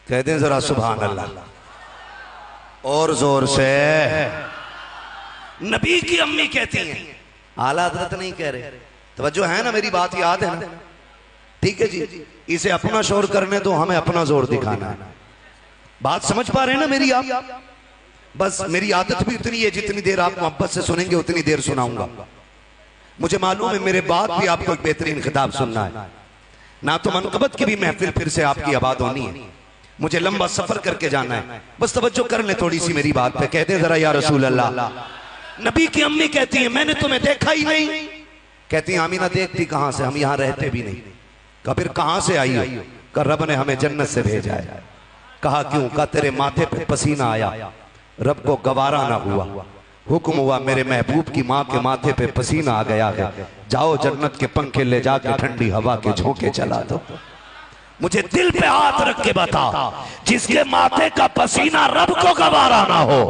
कहते हैं जरा सुभान अल्लाह और जोर से। नबी की अम्मी कहती हैं, आला हजरत नहीं कह रहे, तवज्जो है ना, मेरी बात याद है ना? ठीक है जी, इसे अपना शोर करने तो हमें अपना जोर दिखाना है। बात समझ पा रहे हैं ना मेरी आप? बस मेरी आदत भी उतनी है, जितनी देर आप मोहब्बत से सुनेंगे उतनी देर सुनाऊंगा। मुझे मालूम है मेरे बाद भी आपको एक बेहतरीन खिताब सुनना है ना, तो मनकबत की भी महफिल फिर से आपकी आबाद होनी है। मुझे लंबा सफर करके जाना है, बस तवज्जो कर ले थोड़ी सी मेरी बात पे। कहते जरा या रसूल अल्लाह। नबी की अम्मी कहती है मैंने तुम्हें देखा ही नहीं। कहती है आमीना देखती कहां से, हम यहां रहते भी नहीं। कहा फिर कहां से आई हो? कहा रब ने हमें जन्नत से भेजा है। कहा क्यों? कहा तेरे माथे पे पसीना आया, रब को गवारा ना हुआ, हुक्म हुआ मेरे महबूब की माँ के माथे पे पसीना आ गया है, जाओ जन्नत के पंखे ले जाके ठंडी हवा के झोंके चला दो। मुझे दिल पे हाथ रख के बता, जिसके माथे का पसीना रब को गवारा ना हो,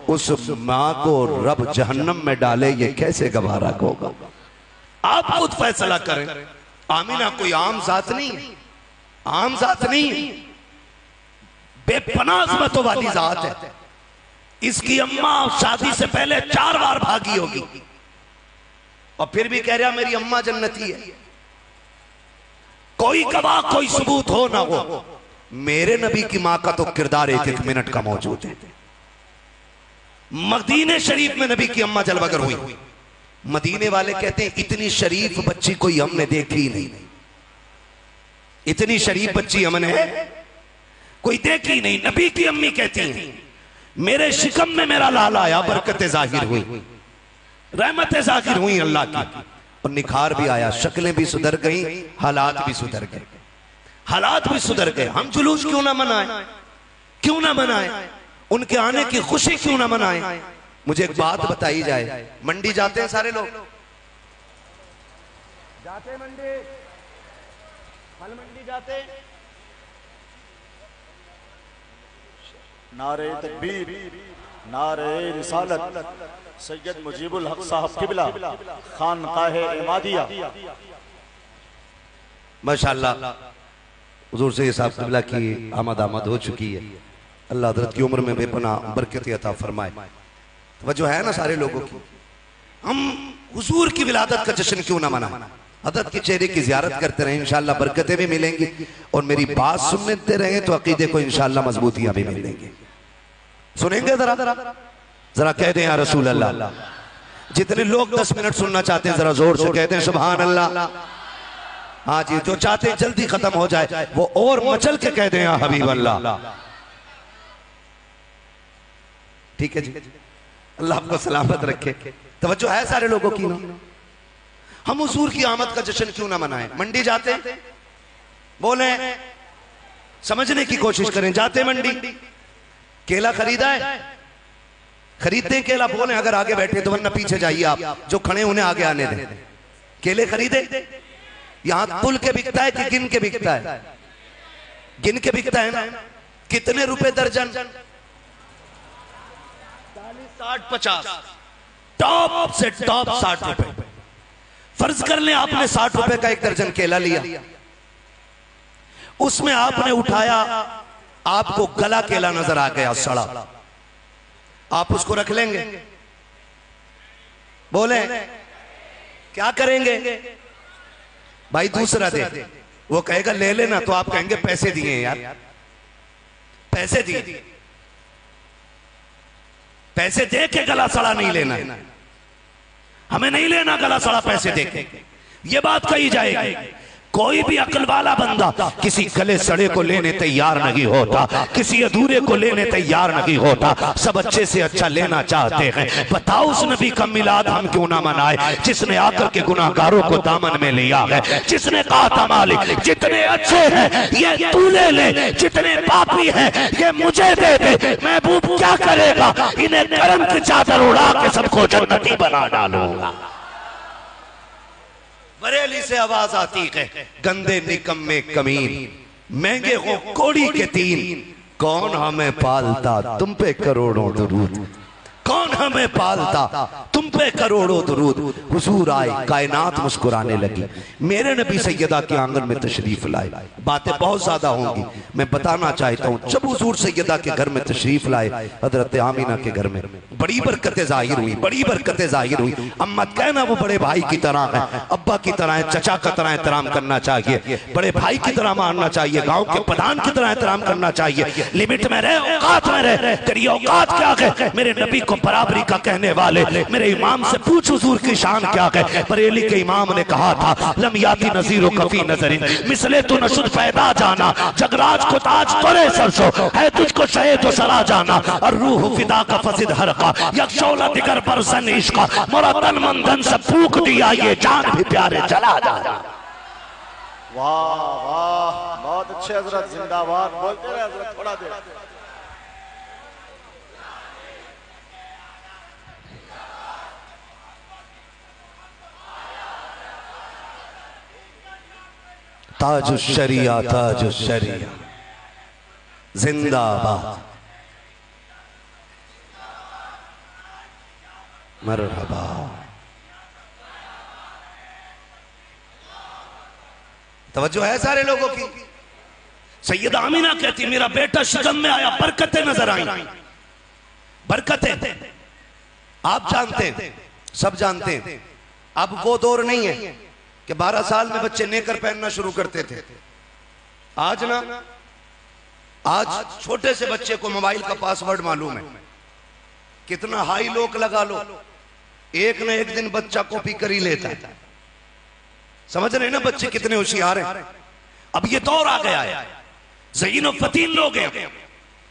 उस माँ को रब जहन्नम में डाले, ये कैसे गवारा होगा? आप खुद फैसला करें। आमीना कोई आम जात नहीं, आम जात नहीं, बेपनाह अज़मतों वाली जात है। इसकी अम्मा शादी से पहले 4 बार भागी होगी और फिर भी कह रहा मेरी अम्मा जन्नती है। कोई गवाह कोई सबूत हो ना हो, मेरे नबी की मां का तो किरदार एक एक मिनट का मौजूद है। मदीने शरीफ में नबी की अम्मा जलवागर हुई। मदीने वाले कहते हैं इतनी शरीफ बच्ची कोई हमने देखी नहीं, इतनी शरीफ बच्ची हमने कोई देखी नहीं। नबी की अम्मी कहती हैं मेरे शिकम में मेरा लाल आया, बरकतें जाहिर हुई, रहमतें जाहिर हुई अल्लाह की, और निखार भी आया, शक्लें भी सुधर गई, हालात भी सुधर गए, हालात भी सुधर गए। हम जुलूस क्यों ना मनाए, क्यों ना मनाए, उनके आने की खुशी क्यों ना मनाए? मुझे एक बात बताई जाए, मंडी जाते हैं सारे लोग, जाते मंडी, फल मंडी जाते, नारे तकबीर, नारे रिसालत, सैयद मुजीबुल हक साहब किबला, खानकाहे इमादिया। माशाअल्लाह हुजूर से साहब किबला की आमद हो चुकी है। अल्लाह हज़रत की उम्र में बेपनाह बरकत अता फरमाए। वजह है ना सारे लोगों की, हम हुजूर की विलादत का जश्न क्यों ना मनाएं? हज़रत के चेहरे की ज़ियारत करते रहें, इंशाअल्लाह बरकतें भी मिलेंगी, और मेरी बात सुनते रहें तो अकीदे को इंशाअल्लाह मजबूतियां भी मिलेंगी। सुनेंगे जरा जरा कह दें या रसूल अल्लाह। जितने लोग 10 मिनट सुनना चाहते हैं जरा जोर से कहते हैं सुभान अल्लाह। हाँ जी, जो चाहते हैं जल्दी खत्म हो जाए वो और मचल के कह दें या हबीब अल्लाह। ठीक है जी, अल्लाह आपको सलामत रखे। तवज्जो है सारे लोगों की ना? हम हुजूर की आमद का जश्न क्यों ना मनाएं? मंडी जाते बोले, समझने की कोशिश करें, जाते मंडी, केला खरीदा है, खरीदते हैं केला, बोले अगर आगे बैठे तो, वरना पीछे जाइए आप, जो खड़े उन्हें आगे आने दें। केले खरीदे, यहां तुल के बिकता है कि गिन के बिकता है? गिन के बिकता है ना? कितने रुपए दर्जन? 40, 60, 50, टॉप से टॉप 60 रुपए। फर्ज कर लें आपने 60 रुपए का एक दर्जन केला लिया, उसमें आपने उठाया, आपको गला केला नजर आ गया सड़ा, आप उसको रख लेंगे? बोले क्या करेंगे? भाई दूसरा दे। वो कहेगा ले लेना, तो आप कहेंगे पैसे दिए यार, पैसे दिए, पैसे दे के गला सड़ा नहीं लेना, हमें नहीं लेना गला सड़ा पैसे दे के, ये बात कही जाएगी। कोई भी अक्ल वाला बंदा किसी गले सड़े को लेने तैयार नहीं होता, किसी अधूरे को लेने तैयार नहीं होता, सब अच्छे से अच्छा लेना चाहते हैं। बताओ उस नबी का मिलाद हम क्यों ना मनाए जिसने आकर के गुनाहगारों को दामन में लिया है, जिसने कहा था मालिक जितने अच्छे हैं ये तू ले ले, जितने पापी हैं ये मुझे दे दे, महबूब क्या करेगा, इन्हें करम की चादर उड़ा के सबको जन्नती बना डालूंगा। बरेली से आवाज आती है, गंदे निकम्मे कमीन, महंगे हो कोड़ी के तीन, कौन हमें पालता तुम पे करोड़ों दुरूद, कौन हमें पालता, तुम पे करोड़ों दुरूद। हुजूर आए, कायनात मुस्कुराने लगी। मेरे नबी सैयदा के आंगन में तशरीफ लाए। बातें बहुत ज्यादा होंगी, मैं बताना चाहता हूँ। जब हुजूर सैयदा के घर में तशरीफ लाए, हजरत आमीना के घर में बड़ी बरकतें जाहिर हुई, बड़ी बरकतें जाहिर हुई। अब मत कहना वो बड़े भाई की तरह है, अब्बा की तरह है, चचा की तरह एहतराम करना चाहिए, बड़े भाई की तरह मानना चाहिए, गांव के प्रधान की तरह एहतराम करना चाहिए। लिमिट में रहे, औकात में रहे। तेरी औकात क्या है? मेरे नबी को बराबरी का कहने वाले मेरे इमाम से पूछ हुजूर की शान क्या है। बरेली के इमाम ने कहा था, लम याती नज़ीरो कफी नजरिन मिसले तू नशुद पैदा जाना, जगराज को ताज तोरे सरसो है, तुझको शहीद तो सरा जाना, और रूह फिदा का फसिद हरका यक्षौला दिगर बरसन इश्का, मोरा तन मन धन से फूक दिया ये जान भी प्यारे चला जा। वाह वाह, बहुत अच्छे हजरत, जिंदाबाद। बोलते रहे हजरत थोड़ा देर। ताजुश्शरिया ताजुश्शरिया जिंदाबाद, मरहबा। तवज्जो है सारे लोगों की। सैयदा आमीना कहती, मेरा बेटा शिकम में आया, बरकतें नजर आई, बरकतें। आप जानते हैं, सब जानते हैं, अब वो दौर नहीं है कि 12 साल में बच्चे नेकर पहनना शुरू करते थे। आज ना, आज छोटे से बच्चे को मोबाइल का पासवर्ड मालूम है। कितना हाई लोक लगा लो, एक न एक दिन बच्चा कॉपी कर ही लेता है। समझ रहे ना बच्चे कितने होशियार हैं। अब ये दौर आ गया है, ज़हीन और फतीन लोग हैं।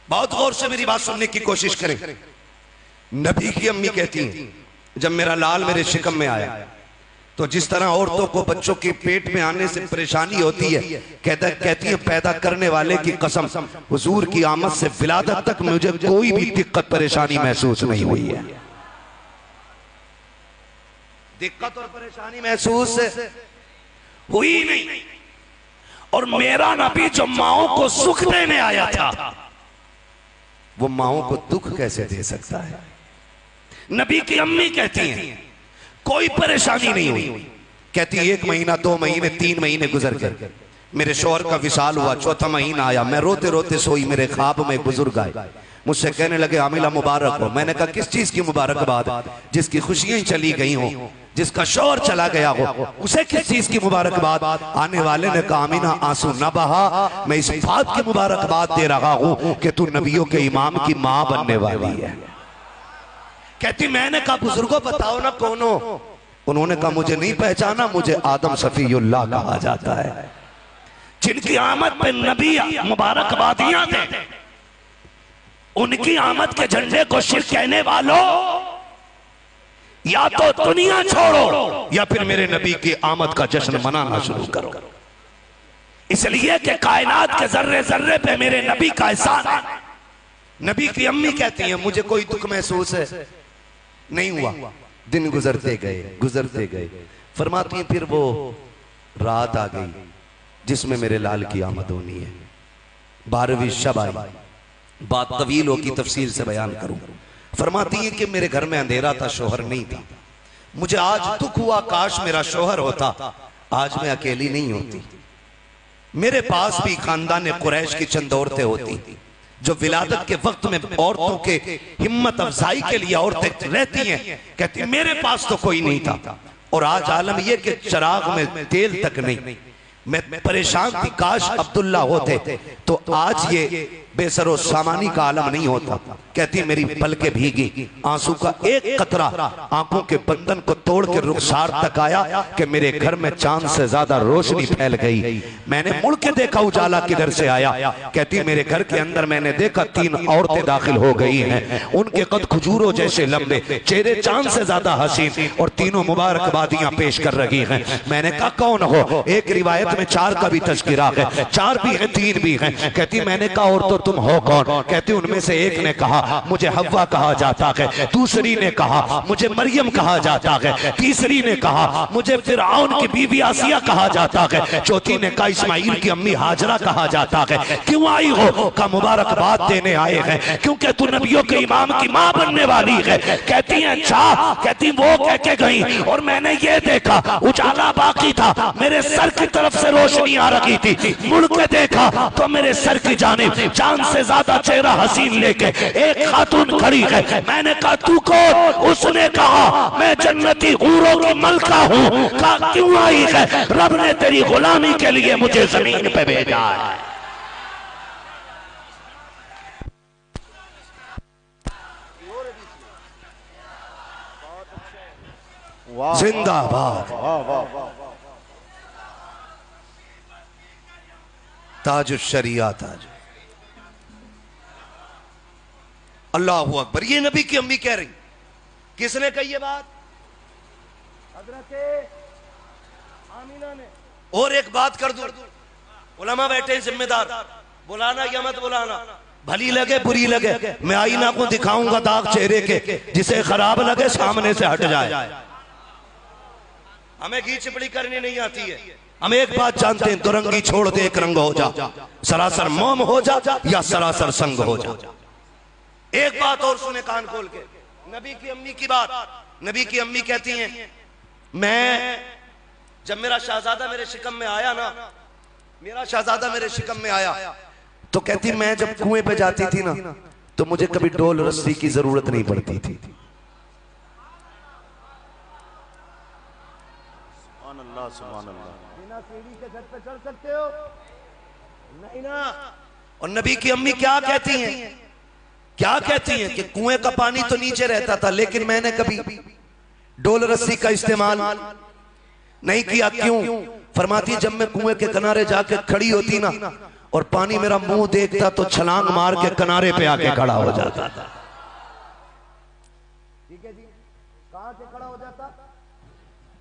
बहुत गौर से मेरी बात सुनने की कोशिश करें। नबी की अम्मी कहती हैं, जब मेरा लाल मेरे शिकम में आया तो जिस तरह औरतों को बच्चों के पेट में आने से परेशानी होती है, कहती है पैदा करने वाले की कसम, हुजूर की आमद से विलादत तक मुझे कोई भी दिक्कत परेशानी महसूस नहीं हुई है। दिक्कत और परेशानी महसूस हुई नहीं। और मेरा नबी जो माओ को सुख देने आया था, वो माओ को दुख कैसे दे सकता है? नबी की अम्मी कहती हैं, कोई परेशानी नहीं हुई। कहती 1 महीना, 2 महीने, 3 महीने गुजर गए। मेरे शौहर का विसाल हुआ, 4था महीना आया, मैं रोते रोते सोई। मेरे ख्वाब में बुजुर्ग आए, मुझसे कहने लगे आमिला मुबारक हो। मैंने कहा किस चीज की मुबारकबाद? जिसकी खुशियां चली गई हो, जिसका शौहर चला गया हो, उसे किस चीज की मुबारकबाद? आने वाले ने कहा आमीना आंसू न बहा, मैं इस बात की मुबारकबाद दे रहा हूं कि तू नबियों के इमाम की मां बनने वाली है। कहती मैंने कहा बुजुर्गों बताओ ना कौन हो? उन्होंने कहा मुझे नहीं पहचाना, मुझे आदम सफीउल्लाह कहा जाता है, जिनकी आमद पे नबी मुबारकबादियां दें। उनकी आमद के झंडे को शिर कहने वालों, या तो दुनिया छोड़ो या फिर मेरे नबी की आमद का जश्न मनाना शुरू करो। इसलिए कि कायनात के जर्रे जर्रे पे मेरे नबी का एहसान है। नबी की अम्मी कहती हैं मुझे कोई दुख महसूस है नहीं हुआ। दिन गुजरते गए। फरमाती हैं फिर वो रात आ गई जिसमें मेरे लाल की आमद होनी है। 12वीं शब आई। बात तवील हो की तफसील से बयान करूं। फरमाती है कि मेरे घर में अंधेरा था, शोहर नहीं था। मुझे आज दुख हुआ, काश मेरा शोहर होता, आज मैं अकेली नहीं होती। मेरे पास भी खानदान कुरैश की चंद औरतें होती जो विलादत के वक्त में औरतों के हिम्मत अफजाई के लिए औरतें रहती हैं। कहती मेरे पास तो कोई नहीं था, और आज आलम यह कि चिराग में तेल तक नहीं। मैं परेशान थी, काश अब्दुल्ला होते तो आज ये बेसरो सामानी का आलम नहीं होता। कहती मेरी पलकें भीगी, आंसू का एक कतरा आंखों के बंधन को तोड़ के रुखसार तक आया कि मेरे घर में चांद से ज्यादा रोशनी फैल गई। मैंने मुड़ के देखा उजाला किधर से आया। कहती मेरे घर के अंदर मैंने देखा 3 औरतें दाखिल हो गई हैं। उनके कद खजूरों जैसे लंबे, चेहरे चांद से ज्यादा हसीन, और तीनों मुबारकबादियां पेश कर रही हैं। मैंने कहा कौन हो? एक रिवायत में 4 का भी तज़किरा है, 4 भी है 3 भी है। कहती मैंने कहा और तो तुम हो कौन? कहती उनमें से एक ने कहा मुझे हव्वा कहा जाता है, दूसरी ने कहा मुझे मरियम कहा जाता है, तीसरी ने कहा मुझे फिरऔन की बीवी आसिया कहा जाता है, चौथी ने कहा इस्माइल की अम्मी हाजरा कहा जाता है। क्यों आई हो? का मुबारकबाद देने आए हैं क्योंकि तू नबियों के इमाम की मां बनने वाली है। कहती है अच्छा, कहती वो कह के गई और मैंने ये देखा उजाला बाकी था, मेरे सर की तरफ से रोशनी आ रही थी, मुड़ के देखा तो मेरे सर की जानिब जान से ज्यादा चेहरा हसीन लेके एक खातून खड़ी है। मैंने कहा तू कौन? उसने कहा मैं जन्नती हूरों की मलका हूँ। कहा क्यों आई है? रब ने तेरी गुलामी के लिए मुझे जमीन पे भेजा है। जिंदाबाद। ताज शरिया ताज। अल्लाह अकबर। ये नबी की अम्मी कह रही। किसने कही ये बात? हज़रत आमिना ने। और एक बात कर दूं, उलमा बैठे हैं जिम्मेदार, बुलाना या मत बुलाना, भली लगे बुरी लगे, मैं आईना को दिखाऊंगा दाग चेहरे के, जिसे खराब लगे सामने से हट जाए। हमें घी चिपड़ी करनी नहीं आती है। हम एक बात जानते हैं, दुरंगी छोड़ दे एक रंग हो जा, सरासर मोम हो जा या सरासर संग हो जा। एक बात और सुने कान खोल के, नबी की अम्मी की बात। नबी की अम्मी कहती हैं मैं जब मेरा शहजादा मेरे शिकम में आया ना, मेरा शहजादा मेरे शिकम में आया तो कहती मैं जब कुएं पे जाती थी ना तो मुझे कभी डोल रस्सी की जरूरत नहीं पड़ती थी। बिना सीढ़ी के छत पे चढ़ सकते हो? नहीं ना। और नबी की अम्मी क्या कहती हैं? क्या कहती हैं कि कुएं का पानी तो नीचे रहता था लेकिन मैंने कभी डोल रस्सी का इस्तेमाल नहीं किया। क्यों? फरमाती जब मैं कुएं के किनारे जाके खड़ी होती ना और पानी मेरा मुंह देखता तो छलांग मार के किनारे पे आके खड़ा हो जाता था। ठीक है जी, कहां से खड़ा हो जाता?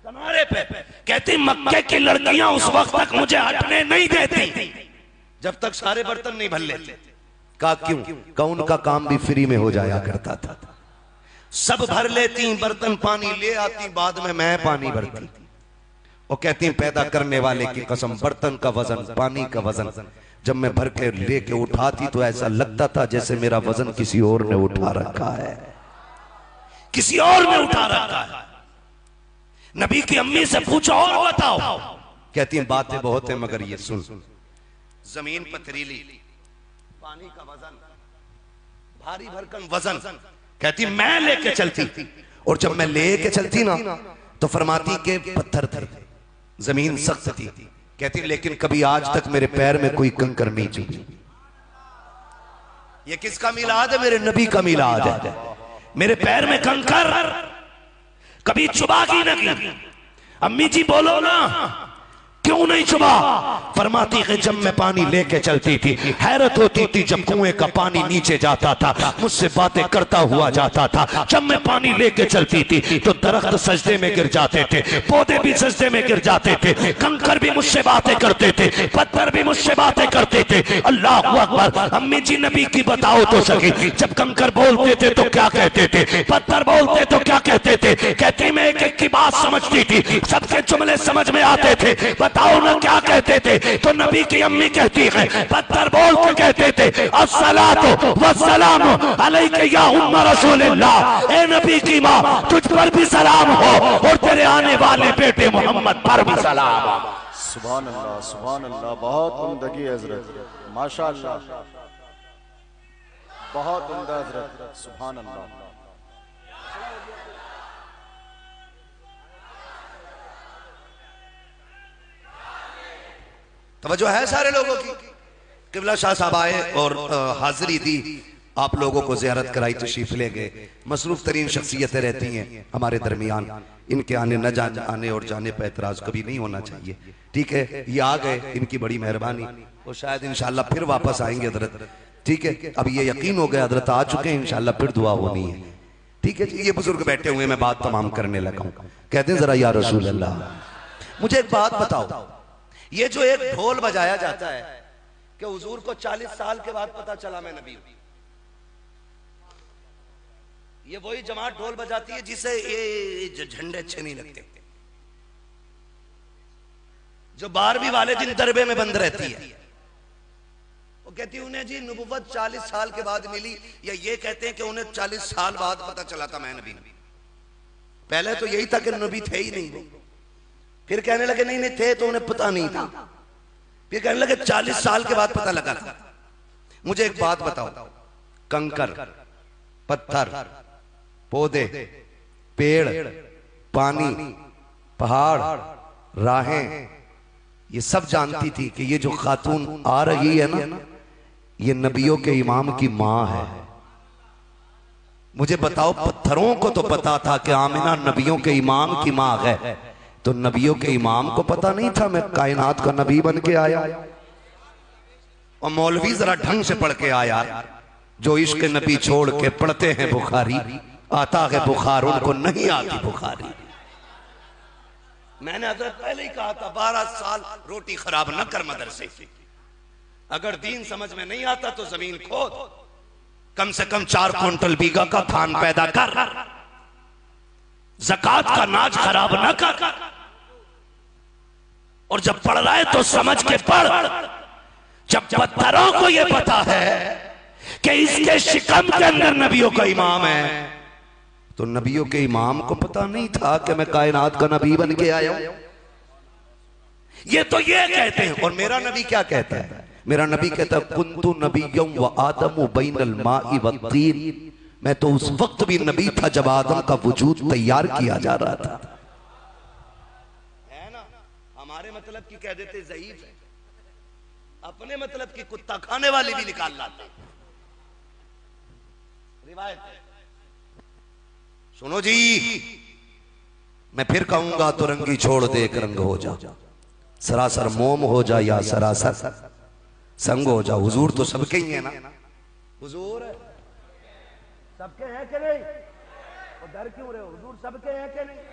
किनारे पे। कहती मक्के की लड़कियां उस वक्त तक मुझे हटने नहीं देती जब तक सारे बर्तन नहीं भर लेते। कहा क्यों? कहा उनका काम भी फ्री में हो जाया करता था, सब भर लेती बर्तन, पानी ले आती, बाद में मैं पानी भरती। वो कहती पैदा करने वाले की कसम, बर्तन का वजन, पानी का वजन जब मैं भर के लेके उठाती तो ऐसा लगता था जैसे मेरा वजन किसी और ने उठा रखा है, किसी और ने उठा रखा है। नबी की अम्मी से पूछो और बताओ। कहती हैं बातें बहुत है मगर ये सुन, जमीन पथरीली, पानी का वजन, भारी भरकम वजन। कहती मैं लेके चलती और जब मैं लेके चलती ना तो फरमाती के पत्थर थे, जमीन सख्त थी। कहती लेकिन कभी आज तक मेरे पैर में कोई कंकर नहीं चुभी। ये किसका मिलाद है? मेरे नबी का मिलाद है। मेरे पैर में कंकर कभी चुभा की नहीं। अम्मी जी बोलो ना क्यों नहीं चुभा? फरमाती है जब मैं पानी लेके चलती थी हैरत होती थी, जब कुएं का पानी नीचे जाता था मुझसे बातें करता हुआ जाता था। जब मैं पानी लेके चलती थी तो दरख्त सजदे में गिर जाते थे, पौधे भी सजदे में गिर जाते थे, कंकर भी मुझसे बातें करते थे, पत्थर भी मुझसे बातें करते थे। अल्लाह अकबर। अम्मी जी नबी की बताओ तो सही, जब कंकर बोलते थे तो क्या कहते थे, पत्थर बोलते तो क्या कहते थे? कहती मैं एक एक की बात समझती थी, सबके जुमले समझ में आते थे। बताओ ना क्या कहते थे? तो नबी की अम्मी कहती है पत्थर बोल के कहते थे अस्सलातु वस्सलामु अलैका या उम्म रसूलिल्लाह। ए नबी की मां तुझ पर भी सलाम हो और तेरे आने वाले बेटे मोहम्मद पर भी सलाम। सुभान अल्लाह, सुभान अल्लाह। बहुत उम्दगी हजरत, माशाअल्लाह, बहुत उम्दा हजरत, सुभान अल्लाह। तवज्जो है सारे लोगों की? किबला शाह साहब आए और हाजिरी दी, आप लोगों को ज़ियारत कराई, तशरीफ ले गए। मसरूफ तरीन शख्सियतें रहती हैं हमारे दरमियान, इनके आने न आने और जाने पर एतराज़ कभी नहीं होना चाहिए। ठीक है, ये आ गए, इनकी बड़ी मेहरबानी, और शायद इंशाअल्लाह फिर वापस आएंगे हजरत। ठीक है, अब ये यकीन हो गया हजरत आ चुके हैं, इंशाअल्लाह फिर दुआ होनी है। ठीक है जी, ये बुजुर्ग बैठे हुए, मैं बात तमाम करने लगा हूँ। कहते हैं जरा या रसूल अल्लाह मुझे एक बात बताओ, ये जो एक ढोल बजाया जाता है कि हुजूर को 40 साल के बाद पता चला मैं नबी हूं। ये वही जमात ढोल बजाती है जिसे ये झंडे अच्छे नहीं लगते, जो 12वीं वाले दिन दरबे में बंद रहती है। वो कहती है उन्हें जी नबुव्वत 40 साल के बाद मिली, या ये कहते हैं कि उन्हें 40 साल बाद पता चला था मैं नबी हूं। पहले तो यही था कि नबी थे ही नहीं, फिर कहने लगे नहीं नहीं थे तो उन्हें पता नहीं था, फिर कहने लगे 40 साल के बाद पता लगा था। मुझे एक बात बताओ, कंकर, पत्थर, पौधे, पेड़, पानी, पहाड़, राहें, ये सब जानती थी कि ये जो खातून आ रही है ना, ये नबियों के इमाम की मां है। मुझे बताओ, पत्थरों को तो पता था कि आमिना नबियों के इमाम की मां है, तो नबियों के इमाम को पता नहीं था मैं कायनात का नबी बन के आया? और मौलवी जरा ढंग से पढ़ के आया, जो इश्क नबी छोड़ के पढ़ते हैं बुखारी, आता है बुखार उनको नहीं आती बुखारी। मैंने हजरत पहले ही कहा था 12 साल रोटी खराब न कर मदरसे से, अगर दीन समझ में नहीं आता तो जमीन खोद, कम से कम 4 क्विंटल बीघा का धान पैदा कर, ज़कात का नाज खराब न कर, और जब पढ़ रहा है तो समझ के पढ़। जब पत्थरों को यह पता है कि इसके शिकम के अंदर नबियों का इमाम है, तो नबियों के इमाम को पता नहीं था कि मैं कायनात का नबी बन के आया हूं। ये तो ये कहते हैं, और मेरा नबी क्या कहता है? मेरा नबी कहता है कुन्तु नबिय्युम व आदमु बैनल माई वत्तीन, मैं तो उस वक्त भी नबी था जब आदम का वजूद तैयार किया जा रहा था। है ना, हमारे मतलब की कह देते ज़ईफ है, अपने मतलब की कुत्ता खाने वाले भी निकाल लाते। रिवायत सुनो जी, मैं फिर कहूंगा तो रंगी छोड़ दे एक रंग हो जा, सरासर मोम हो जा या सरासर संग हो जा। हुजूर तो सबके ही है ना, हुजूर सबके हैं कि नहीं? और डर क्यों रहे हो? हुजूर सबके हैं कि नहीं?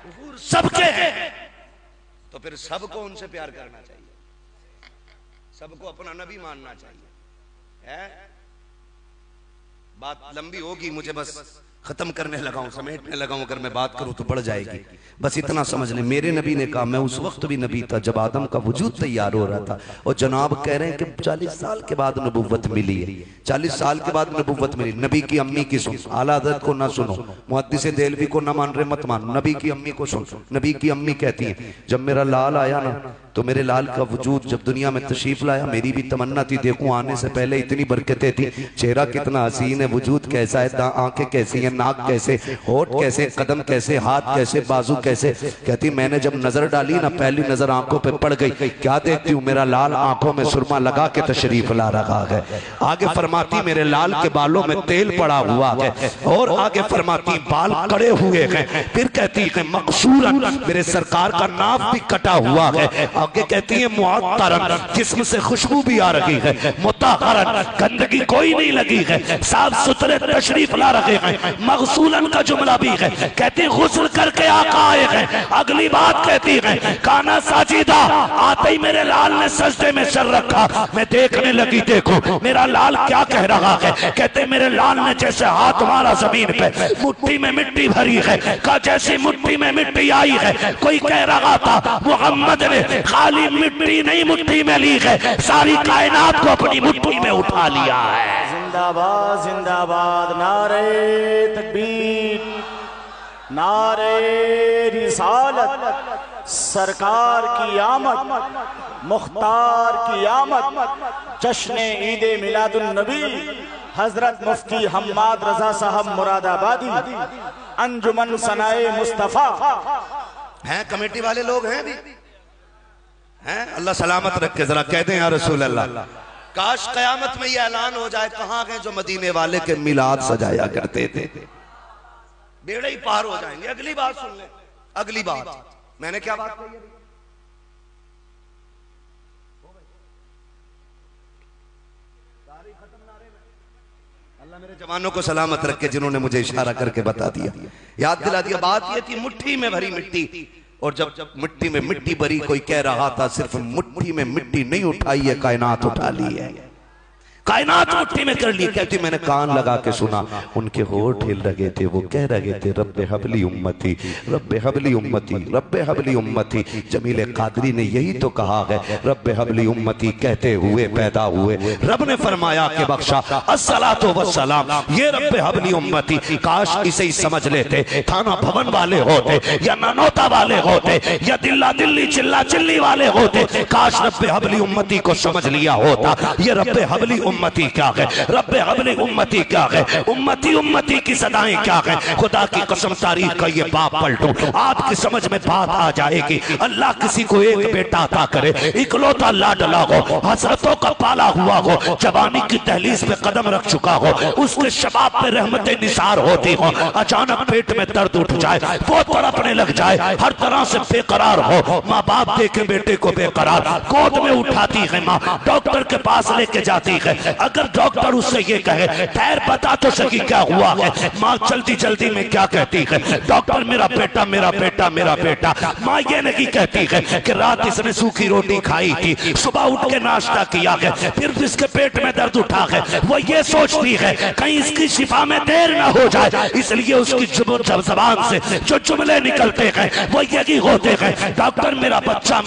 हुजूर सबके हैं, तो फिर सबको उनसे प्यार करना चाहिए, सबको अपना नबी मानना चाहिए। है बात लंबी होगी, मुझे बस खत्म करने लगा हूं, समेटने लगा हूं। अगर मैं बात करूं तो बढ़ जाएगी, बस इतना समझ लें। मेरे नबी ने कहा मैं उस वक्त भी नबी था जब आदम का वजूद तैयार हो रहा था, और जनाब कह रहे हैं कि 40 साल के बाद नबुव्वत मिली है। 40 साल के बाद नबुव्वत मिली। नबी की अम्मी की सुन, आला हज़रत को ना सुनो, मुहद्दिस देलवी को ना मान रहे मत मानो, नबी की अम्मी को सुन। नबी की अम्मी कहती है जब मेरा लाल आया ना, तो मेरे लाल का वजूद जब दुनिया में तशरीफ लाया, मेरी भी तमन्ना थी देखूं आने से पहले इतनी बरकतें थी, चेहरा कितना हसीन है, वजूद कैसा है, आंखें कैसी हैं, नाक कैसे, होठ कैसे, कदम कैसे, हाथ कैसे, बाजू कैसे। कहती मैंने जब नजर डाली ना, पहली नजर आंखों पे पड़ गई, क्या देखती हूँ, मेरा लाल आंखों में सुरमा लगा के तशरीफ ला रहा है। आगे फरमाती मेरे लाल के बालों में तेल पड़ा हुआ है, और आगे फरमाती बाल कड़े हुए हैं। फिर कहती है मकसूरन, मेरे सरकार का नाक भी कटा हुआ है। आगे कहती है मुअत्तरन, जिस्म से खुशबू भी आ रही है, मुतहरन, गंदगी कोई नहीं लगी है, साफ सुथरे तशरीफ ला रहे हैं। मगसूलन का जुमला भी है, कहती है गुस्ल करके आका आए हैं। अगली बात कहती है काना साजिदा, आते ही मेरे लाल ने सजदे में सर रखा, मैं देखने लगी, देखो मेरा लाल क्या कह रहा है। कहते मेरे लाल ने जैसे हाथ मारा जमीन पे, मुट्ठी में मिट्टी भरी है, का जैसी मुट्ठी में मिट्टी आई है। कोई कह रहा था मोहम्मद ने खाली मिट्टी नहीं मुट्ठी में ली है, सारी कायनात को अपनी मुट्ठी में उठा लिया है। जिंदाबाद जिंदाबाद, नारे तकबीर, नारे रिसालत, सरकार की आमद, मुख्तार की आमद, जश्न ईद मिलादुन नबी, हजरत मुफ्ती हम्माद रजा साहब मुरादाबादी, अंजुमन सनाए मुस्तफा। हैं कमेटी वाले लोग हैं भी हैं, अल्लाह सलामत रखे। जरा कहते हैं या रसूल अल्लाह, काश कयामत में ये ऐलान हो जाए कहां गए जो मदीने वाले के मिलाद सजाया करते थे, बेड़े ही पार हो जाएंगे। अगली बात सुन ले, अगली बात मैंने क्या बात कही है? अल्लाह मेरे जवानों को सलामत रखे जिन्होंने मुझे इशारा करके बता दिया, याद दिला दिया। बात ये थी मुट्ठी में भरी मिट्टी, और जब मिट्टी में मिट्टी भरी कोई कह रहा था सिर्फ मुट्ठी में मिट्टी नहीं उठाई है, कायनात उठा ली है, कायनात मुट्ठी में कर ली। कहती मैंने कान लगा के सुना, उनके होठ हिल रहे थे, वो कह रहे थे रब्बे हबली उम्मती, रब्बे हबली उम्मती, रब्बे हबली उम्मती। जमील कादरी ने यही तो कहा है, रब्बे हबली उम्मती कहते हुए पैदा हुए, रब ने फरमाया कि बख्शा अस्सलातु वस्सलाम, ये रब्बे हबली उम्मती। काश इसे ही समझ लेते, थाना भवन वाले होते या नानोता वाले होते या दिल्ला दिल्ली चिल्ला चिल्ली वाले होते, काश रब्बे हबली उम्मती को समझ लिया होता। ये रब्बे हबली उम्मती क्या है, रब्बे हबली उम्मती क्या है, उम्मती उम्मती की सदाएं क्या है। खुदा की कसम तारीख का ये बाप पलटू, आपकी समझ में बात आ जाएगी। अल्लाह किसी को एक बेटा अता करे, इकलौता लाडला हो, हसरतों का पाला हुआ हो, जवानी की दहलीज पे कदम रख चुका हो, उसके शबाब पे रहमतें निसार होती हो, अचानक पेट में दर्द उठ जाए, वो तड़पने लग जाए, हर तरह से बेकरार हो, माँ बाप देखे बेटे को बेकरार, गोद में उठाती है माँ, डॉक्टर के पास लेके जाती है। अगर डॉक्टर उससे ये कहे खैर बता तो सकी क्या हुआ है, माँ जल्दी जल्दी में क्या कहती है, डॉक्टर मेरा बेटा मेरा बेटा मेरा बेटा। माँ ये नहीं कहती है कि रात इसने सूखी रोटी खाई थी, सुबह उठ के नाश्ता किया है, फिर जिसके पेट में दर्द उठा है वो ये सोचती है कहीं इसकी शिफा में देर ना हो जाए, इसलिए उसकी जबान से जो जुमले निकलते हैं वो यही होते हैं, डॉक्टर मेरा बच्चा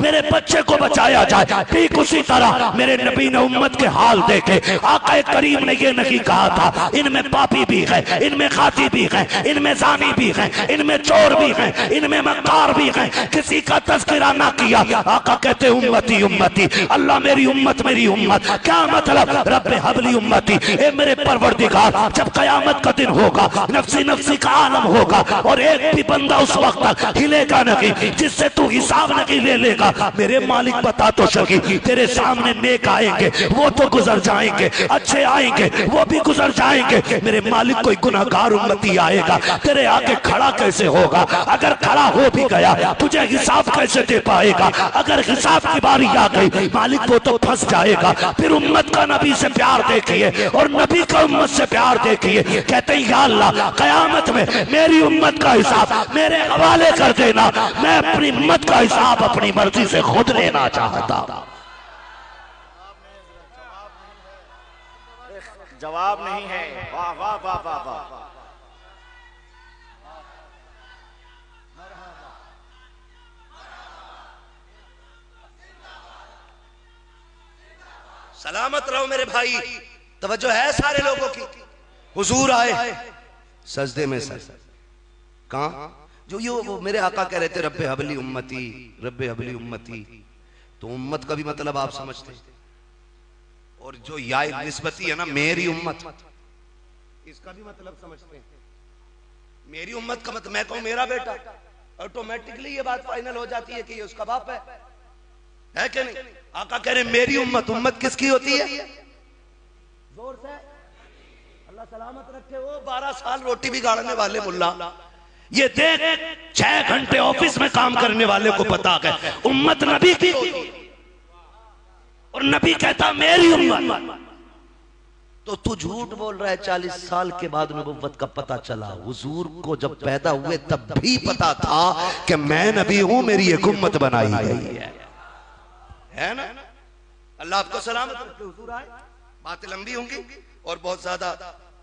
मेरे बच्चे को बचाया जाए। ठीक उसी तरह मेरे नबी ने उम्मत के हाल देखे, आका करीम ने ये नहीं कहा था इनमें पापी भी है, इनमें खाती भी है, इनमें जानी भी है, इनमें चोर भी है, इनमें मक्कार भी है, किसी का तज़किरा ना किया। आका कहते उम्मती उम्मती, अल्लाह मेरी उम्मत क्या मतलब, रब्बे हबली उम्मती, ए मेरे परवरदिगार, जब कयामत का दिन होगा, नफ्सी नफ्सी का आलम होगा और एक भी बंदा उस वक्त तक हिलेगा नहीं जिससे तू हिसाब नहीं ले लेगा। मेरे मालिक बता तो सकी, तेरे सामने नेक आएंगे वो तो गुजर जाएंगे, अच्छे आएंगे वो भी गुजर जाएंगे, मेरे मालिक कोई गुनाहगार उम्मती आएगा तेरे आगे खड़ा कैसे होगा, अगर खड़ा हो भी गया तुझे हिसाब कैसे दे पाएगा, अगर हिसाब की बारी आ गई मालिक वो तो फंस जाएगा। फिर उम्मत का नबी से प्यार देखिए और नबी का उम्मत से प्यार देखिए, कहते हैं या अल्लाह कयामत में मेरी उम्मत का हिसाब मेरे हवाले कर देना, मैं अपनी उम्मत का हिसाब अपनी मर्जी से खुद लेना चाहता। जवाब नहीं है, वाह वाह वाह वाह वाह। सलामत रहो मेरे भाई, तवज्जो है सारे लोगों की। हुजूर आए सजदे में सर, कहां जो ये वो मेरे आका कह रहे थे रब्बे हबली उम्मती, रब्बे हबली उम्मती, तो उम्मत का भी मतलब आप समझते, और जो या निस्बती है ना मेरी उम्मत, इसका भी मतलब समझते हैं। मेरी उम्मत का मतलब मैं कहूं मेरा बेटा, ऑटोमेटिकली ये बात फाइनल हो जाती है कि ये उसका बाप है कि नहीं। आका कह रहे मेरी उम्मत, उम्मत किसकी होती है, जोर से अल्लाह सलामत रखे। वो 12 साल रोटी बिगाड़ने वाले मुल्ला, ये देख 6 घंटे ऑफिस में काम करने वाले को पता है उम्मत नबी की होती है, और नबी कहता मेरी उम्मत, तो तू झूठ बोल रहा है। 40 साल के बाद नबुव्वत का पता चला, हुजूर को जब पैदा हुए तब भी पता था कि मैं नबी हूं, मेरी एक उम्मत बनाई गई है ना। अल्लाह आपको सलामत रखे। हुजूर आए, बातें लंबी होंगी और बहुत ज्यादा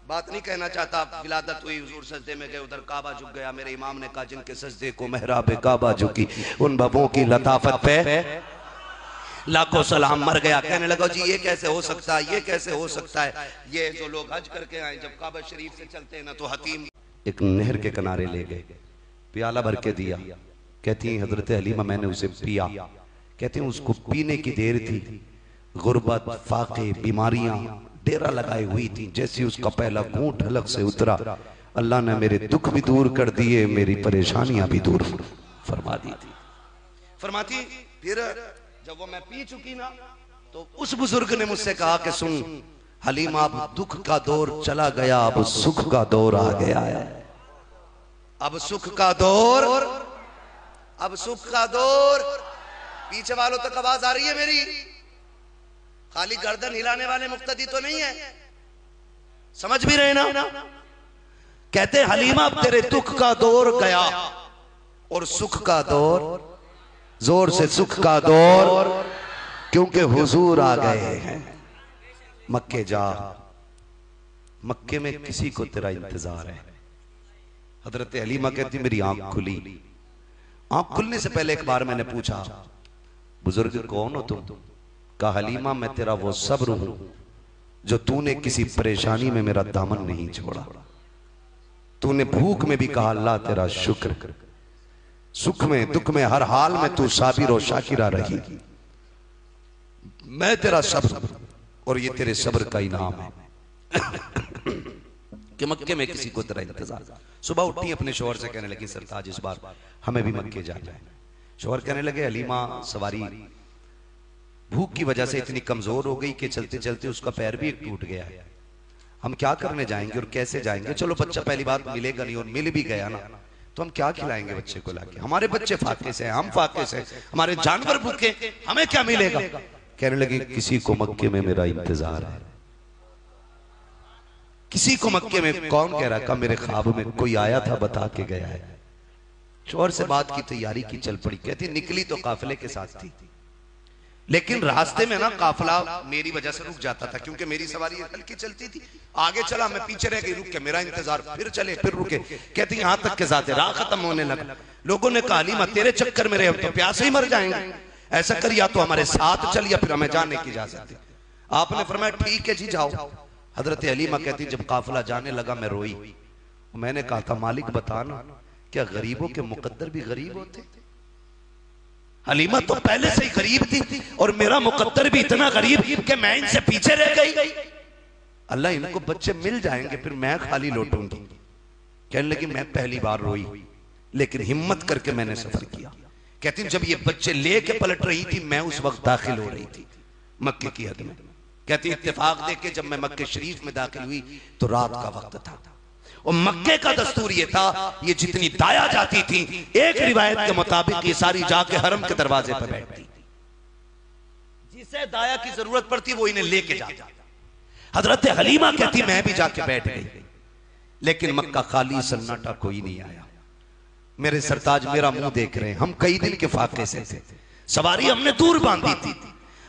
बात नहीं कहना चाहता। विलादत हुई, हुजूर सजदे में गए, उधर काबा झुक गया। मेरे इमाम ने कहा जिनके सजदे को मेहराब काबा झुकी, उन बबों की लताफत पे लाखों सलाम। मर गया, कहने लगा जी ये कैसे हो सकता है, ये कैसे हो सकता है। ये जो लोग हज करके आए जब काबा शरीफ से चलते हैं ना, तो हकीम एक नहर के किनारे ले गए, प्याला भर के दिया। कहती है हजरत हलीमा मैंने उसे पिया। कहते हैं उसको पीने की देर थी, गुर्बत, फाके, बीमारियां डेरा लगाई हुई थी। जैसे उसका पहला घूंट हलक से उतरा, अल्लाह ने मेरे दुख भी दूर कर दिए, मेरी परेशानियां भी दूर फरमा दी थी। फरमाती फिर जब वो मैं पी चुकी ना, तो उस बुजुर्ग ने मुझसे कहा कि सुन हलीमा, अब दुख का दौर चला गया, अब सुख का दौर आ गया है। अब सुख का दौर, अब सुख का दौर। पीछे वालों तक आवाज आ रही है मेरी? खाली गर्दन हिलाने वाले मुक्तदी तो नहीं है, समझ भी रहे ना। कहते हलीमा अब तेरे दुख का दौर गया, और सुख का दौर, जोर से सुख का दौर, क्योंकि हुजूर आ गए हैं। मक्के जा, मक्के में किसी को तेरा इंतजार है। हजरत हलीमा कहती मेरी आंख खुली। आंख खुलने से पहले एक बार मैंने पूछा, बुजुर्ग कौन हो तुम? कहा हलीमा मैं तेरा वो सब्र हूं जो तूने किसी परेशानी में मेरा दामन नहीं छोड़ा। तूने भूख में भी कहा अल्लाह तेरा शुक्र, सुख में दुख में हर हाल में तू साबिर और शाकिरा रही। मैं तेरा सब्र और ये तेरे सब्र का इनाम है कि मक्के में किसी को तेरा इंतजार। सुबह उठी अपने शोहर से कहने लगी सरताज इस बार हमें भी मक्के जाना है। शोहर कहने लगे हलीमा सवारी भूख की वजह से इतनी कमजोर हो गई कि चलते चलते उसका पैर भी एक टूट गया है। हम क्या करने जाएंगे और कैसे जाएंगे? चलो बच्चा पहली बात मिलेगा नहीं, और मिल भी गया ना तो हम क्या खिलाएंगे बच्चे को लाके? हमारे बच्चे फाके से, हम फाके से, हमारे जानवर भूखे, हमें क्या मिलेगा? कहने लगे किसी को मक्के में मेरा इंतजार है। किसी को मक्के में? कौन कह रहा? मेरे ख्वाब में कोई आया था बता के गया है। शोहर से बात की तैयारी की, चल पड़ी। कहती निकली तो काफिले के साथ थी, लेकिन रास्ते में ना काफिला मेरी वजह से रुक जाता था, क्योंकि मेरी सवारी हल्की चलती थी। आगे चला, मैं पीछे रह गई, रुक के मेरा इंतजार, फिर चले फिर रुके। कहती यहां तक के साथ राह खत्म होने लगा। लोगों ने कहा हलीमा तेरे चक्कर में रहे तो प्यासे ही मर जाएंगे, ऐसा कर या तो हमारे साथ चल या फिर हमें जाने की इजाजत दे। आपने फरमाया ठीक है जी जाओ। हजरत हलीमा कहती जब काफिला जाने लगा मैं रोई। मैंने कहा था मालिक बताना क्या गरीबों के मुकद्दर भी गरीब होते? हलीमा तो पहले से ही गरीब थी और मेरा मुकद्दर भी इतना गरीब कि मैं इनसे पीछे रह गई। अल्लाह इनको बच्चे मिल जाएंगे फिर मैं खाली लौटूंगी। कहने लगी मैं पहली बार रोई, लेकिन हिम्मत करके मैंने सफर किया। कहती जब ये बच्चे लेके पलट रही थी मैं उस वक्त दाखिल हो रही थी मक्के की हद में। कहती इत्तेफाक देखे जब मैं मक्के शरीफ में दाखिल हुई तो रात का वक्त था, और मक्के का दस्तूर ये था ये जितनी दाया जाती थी एक रिवायत के मुताबिक ये सारी जाके हरम के दरवाजे पर बैठती, जिसे दाया की जरूरत पड़ती वो इन्हें लेके जाता। हजरत हलीमा कहती मैं भी जाके बैठ गई, लेकिन मक्का खाली सन्नाटा, कोई नहीं आया। मेरे सरताज मेरा मुंह देख रहे हैं, हम कई दिन के फाके से थे, सवारी हमने दूर बांधी थी,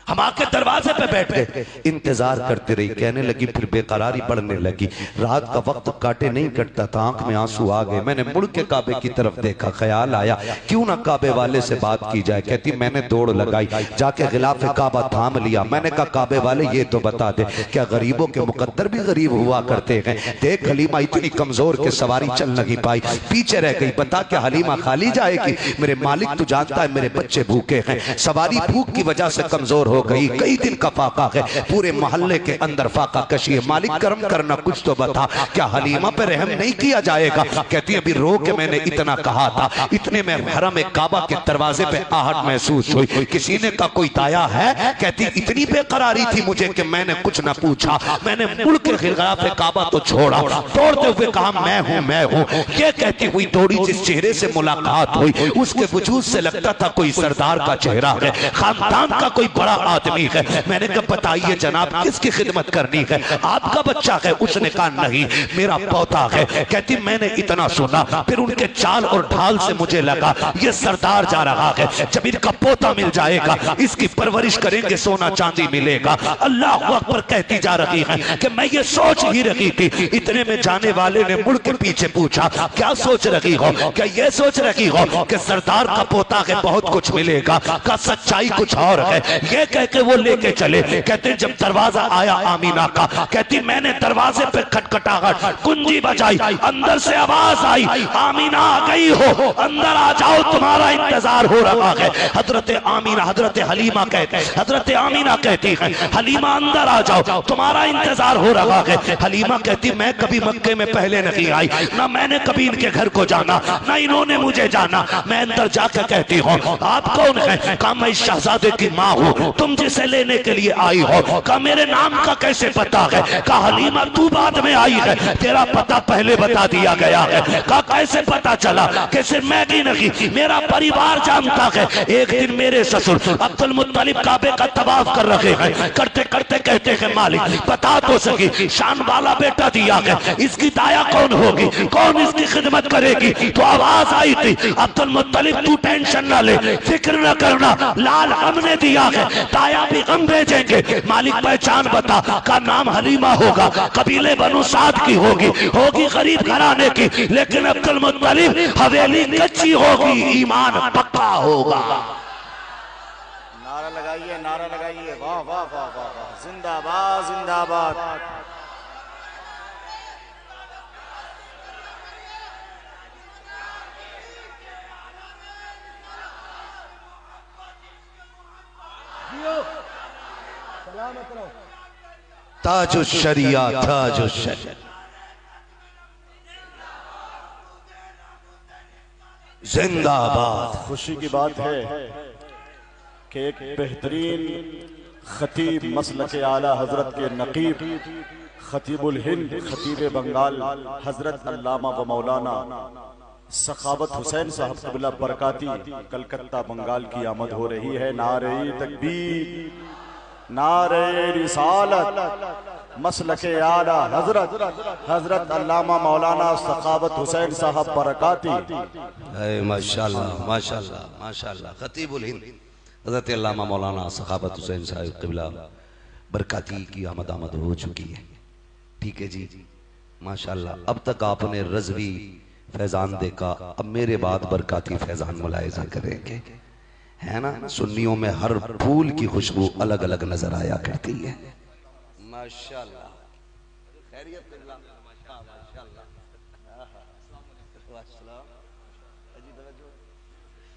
हम आके दरवाजे पे बैठ गए, इंतजार करते रही। कहने लगी फिर बेकरारी बढ़ने लगी, रात का वक्त काटे नहीं कटता था, आंख में आंसू आ गए। मैंने मुड़ के काबे की तरफ देखा, ख्याल आया क्यों ना काबे वाले से बात की जाए। कहती मैंने दौड़ लगाई, जाके गिलाफे काबा थाम लिया। मैंने कहा काबे वाले ये तो बता दे क्या गरीबों के मुकद्दर भी गरीब हुआ करते हैं? देख हलीमा इतनी कमजोर के सवारी चल नहीं पाई, पीछे रह गई। बता क्या हलीमा खाली जाएगी? मेरे मालिक तू जानता है मेरे बच्चे भूखे हैं, सवारी भूख की वजह से कमजोर हो गई, कई दिन का फाका है, पूरे मोहल्ले के अंदर फाका कशी है, मालिक करम करना कुछ तो बता, क्या हलीमा पे रहम नहीं किया जाएगा? कहती अभी रो के मैंने इतना कहा था, इतने में हरम काबा के दरवाजे पे आहट महसूस हुई, किसी ने कहा कोई ताया है? कहती इतनी बेकरारी थी मुझे कि मैंने कुछ ना पूछा, मैंने मुड़ के गिलाफे काबा तो छोड़ा, दौड़ते हुए कहा मैं हूँ। ये कहती हुई दौड़ी, जिस चेहरे से मुलाकात हुई उसके वजूद से लगता था कोई सरदार का चेहरा है, खानदान का कोई बड़ा आदमी है। मैंने कहा बताइए जनाब किसकी खिदमत करनी है? आपका बच्चा है? उसने कहा नहीं मेरा पोता है। कहती मैंने इतना सुना, फिर उनके चाल और ढाल से मुझे लगा ये सरदार जा रहा है, जब इनका पोता मिल जाएगा इसकी परवरिश करेंगे सोना चांदी मिलेगा। अल्लाह अकबर कहती जा रही है कि मैं ये सोच ही रही थी। इतने में जाने वाले ने मुड़ के पीछे पूछा क्या सोच रही हो? क्या ये सोच रही हो कि सरदार का पोता है बहुत कुछ मिलेगा? का सच्चाई कुछ और है। ये कह के वो लेके चले। कहते जब दरवाजा आया आमीना का, कहती मैंने दरवाजे पे खटखटाहट कुंजी बजाई, अंदर से आवाज आई आमीना आ गई हो, अंदर आ जाओ तुम्हारा इंतजार हो रहा है। हजरत आमीना, हजरत हलीमा कहते, हजरत आमीना कहती है हलीमा अंदर आ जाओ तुम्हारा इंतजार हो रहा है। हलीमा कहती मैं कभी मक्के में पहले नहीं आई, ना मैंने कभी इनके घर को जाना, ना इन्होंने मुझे जाना। मैं अंदर जाकर कहती हूँ आप कौन है? कहा मैं शहजादे की माँ हूँ, तुम जिसे लेने के लिए आई हो। कहा मेरे नाम का कैसे पता है? कहा हलीमा तू बाद में आई है, तेरा पता पहले बता दिया गया है। कहा कैसे पता चला? कैसे मैं भी नहीं, मेरा परिवार जानता है। एक दिन मेरे ससुर अब्दुल मुत्तलिब काबे का तवाफ कर रहे हैं, करते करते कहते हैं मालिक बता तो सकी, शान वाला बेटा दिया गया, इसकी दाया कौन होगी, कौन इसकी खिदमत करेगी। तो आवाज आई थी अब्दुल मुत्तलिब तू टेंशन ना ले, फिक्र ना करना, लाल हमने दिया है, दाया भी हम भेजेंगे। मालिक पहचान बता, का नाम हलीमा होगा, कबीले बनु साद की होगी गरीब घराने की, लेकिन अब्दुल मुत्तलिब हवेली कच्ची होगी, ईमान पक्का होगा। नारा लगाइए, नारा लगाइए, वाह वाह वाह वाह वाह, जिंदाबाद जिंदाबाद। ताजु शरिया ताजु शरिया, जिंदाबाद। खुशी की बात है कि एक बेहतरीन खतीब मसलक आला हजरत के नकीब खतीबुल हिंद खतीब बंगाल हजरत अल्लामा व मौलाना सखावत हुसैन साहब क़िबला बरकाती कलकत्ता बंगाल की आमद हो रही है। नारे तकबीर, नारे रिसालत, मसलके आला हजरत अल्लामा मौलाना सखावत हुसैन साहब बरकाती। माशाल्लाह माशाल्लाह माशाल्लाह। खतीबुल हिंद हजरत अल्लामा मौलाना सखावत हुसैन साहब क़िबला बरकाती की आमद हो चुकी है। ठीक है जी, माशाल्लाह। अब तक आपने रजवी फैजान देखा, अब मेरे बाद बरकाती फैजान मुलाहिजा करेंगे, है ना। सुन्नियों में हर फूल की खुशबू अलग अलग नजर आया करती है। माशाल्लाह।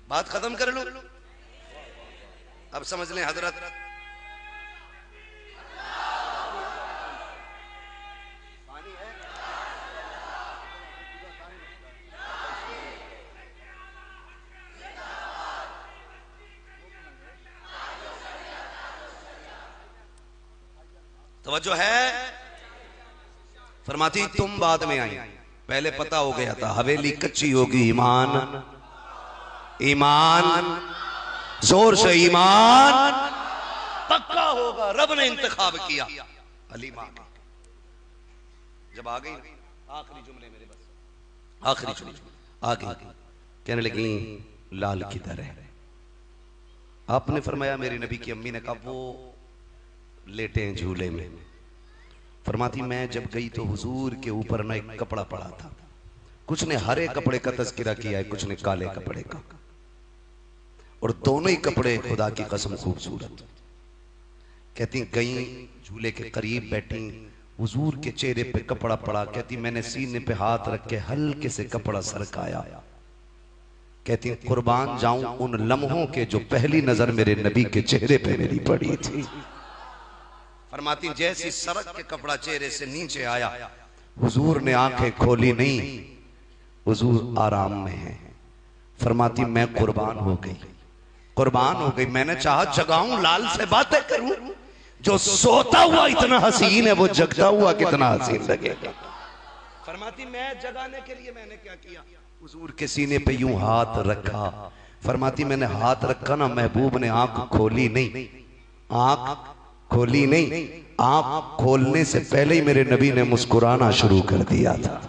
बात खत्म कर लो, अब समझ लें हजरत तवज्जो है। फरमाती तुम बाद में आई, पहले पता हो गया था हवेली कच्ची होगी, ईमान ईमान जोर से ईमान पक्का होगा। रब ने इंतखाब किया हलीमा। जब आ गई आखिरी जुमले मेरे, बस आखिरी जुमले आ गई, कहने लगी लाल किधर है। आपने फरमाया, मेरी नबी की अम्मी ने कहा वो लेटे हैं झूले में। फरमाती मैं जब गई तो हुजूर के ऊपर ना एक कपड़ा पड़ा था, कुछ ने हरे कपड़े का तस्करा किया है, कुछ ने काले कपड़े का, और दोनों ही कपड़े खुदा की कसम खूबसूरत। कहती गई झूले के करीब बैठी, हुजूर के चेहरे पे कपड़ा पड़ा, कहती मैंने सीने पे हाथ रख के हल्के से कपड़ा सरकाया। कहती कुर्बान जाऊं उन लम्हों के जो पहली नजर मेरे नबी के चेहरे पे मेरी पड़ी थी। फरमाती जैसी सरक के कपड़ा चेहरे से नीचे आया, हुजूर ने आंखें खोली नहीं, हुजूर आराम में हैं। फरमाती मैं कुर्बान हो गई, कुर्बान हो गई। मैंने चाहा जगाऊं, लाल से बातें करूं, जो सोता हुआ इतना हसीन है वो जगता हुआ कितना हसीन लगेगा। फरमाती मैं जगाने के लिए मैंने क्या किया, हुजूर के सीने पे यूं हाथ रखा। फरमाती मैंने हाथ रखा ना, महबूब ने आंख खोली नहीं, आंख खोली नहीं, आंख खोलने से पहले ही मेरे नबी ने मुस्कुराना शुरू कर दिया था।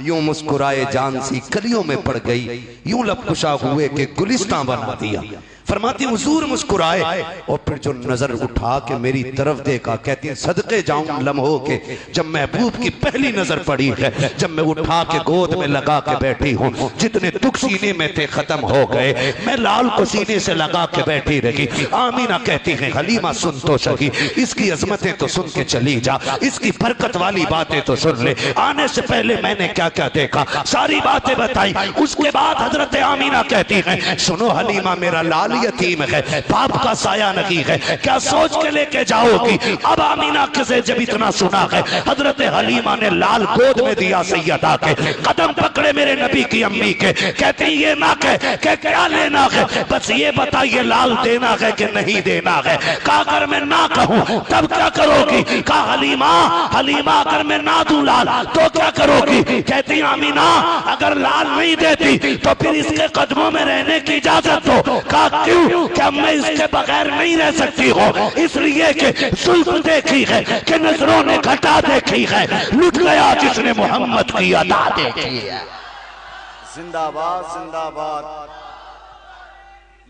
यूं मुस्कुराए जान सी कलियों में पड़ गई, यूं लबकुशा हुए कि गुलिस्तां बना दिया। फरमाती हुजूर मुस्कुराए और फिर जो नजर उठा के मेरी तरफ देखा, कहती है सदके जाऊं लम्हों के जब महबूब की पहली नजर पड़ी है, जब मैं उठा के गोद में लगा के बैठी हूँ, जितने दुख सीने में थे खत्म हो गए, मैं लाल को सीने से लगा के बैठी रही। आमीना कहती है हलीमा सुन तो सही, इसकी अजमतें तो सुन के चली जा, इसकी बरकत वाली बातें तो सुन ले, आने से पहले मैंने क्या क्या देखा, सारी बातें बताई। उसके बाद हजरत आमीना कहती है सुनो हलीमा मेरा लाल यतीम है, बाप का साया नहीं है, क्या सोच के लेके जाओगी। अब आमीना से जब इतना सुना है, हजरत हलीमा ने लाल गोद में दिया सैयदा के, कदम पकड़े मेरे नबी की अम्मी के, कहते ये ना कह के क्या लेना है, बस ये बताइए लाल देना है कि नहीं देना है। कहा अगर मैं ना कहूं तब क्या करोगी। कहा हलीमा हलीमा अगर मैं ना दूं लाल तो क्या करोगी। कहती आमीना अगर लाल नहीं देती तो फिर इसके कदमों में रहने की इजाजत दो। कहा क्यों कि अब मैं इसके बगैर नहीं रह सकती हूँ, इसलिए कि जुल्म देखी है, कि नजरों ने घटा देखी है, लुट गया जिसने मोहम्मद की अदा देखी है। जिंदाबाद जिंदाबाद,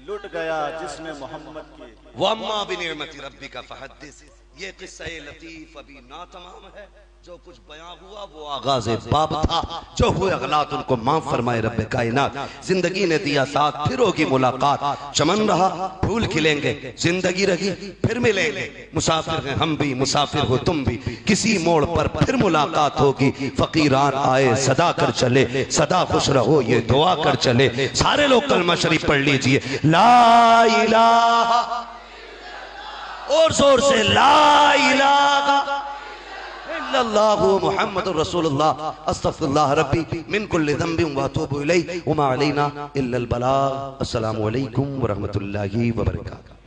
लुट गया जिसने मोहम्मद की। वम्मा बिनिअमति रब्बिका फहद्दिस, ये किस्सा लतीफ अभी ना तमाम है। जो कुछ बयां हुआ वो आगाज़ बाब था, जो हुए अगलात उनको माफ फरमाए रब्बे कायनात। जिंदगी ने दिया साथ, फिर होगी मुलाकात, चमन रहा फूल खिलेंगे, जिंदगी रही फिर मिलेंगे। मुसाफिर हैं हम भी, मुसाफिर हो तुम भी, किसी मोड़ पर फिर मुलाकात होगी। फकीरान आए सदा कर चले, सदा खुश रहो ये दुआ कर चले। सारे लोग कलमा शरीफ पढ़ लीजिए, ला इलाहा, और जोर से ला इलाहा इल्लल्लाहु मुहम्मदुर रसूलुल्लाह, अस्तगफिरुल्लाह रब्बी मिन कुल्लि ज़ंबिन व अतूबु इलैहि व मा अलैना इल्लल बलाग। अस्सलामु अलैकुम व रहमतुल्लाहि व बरकातहू।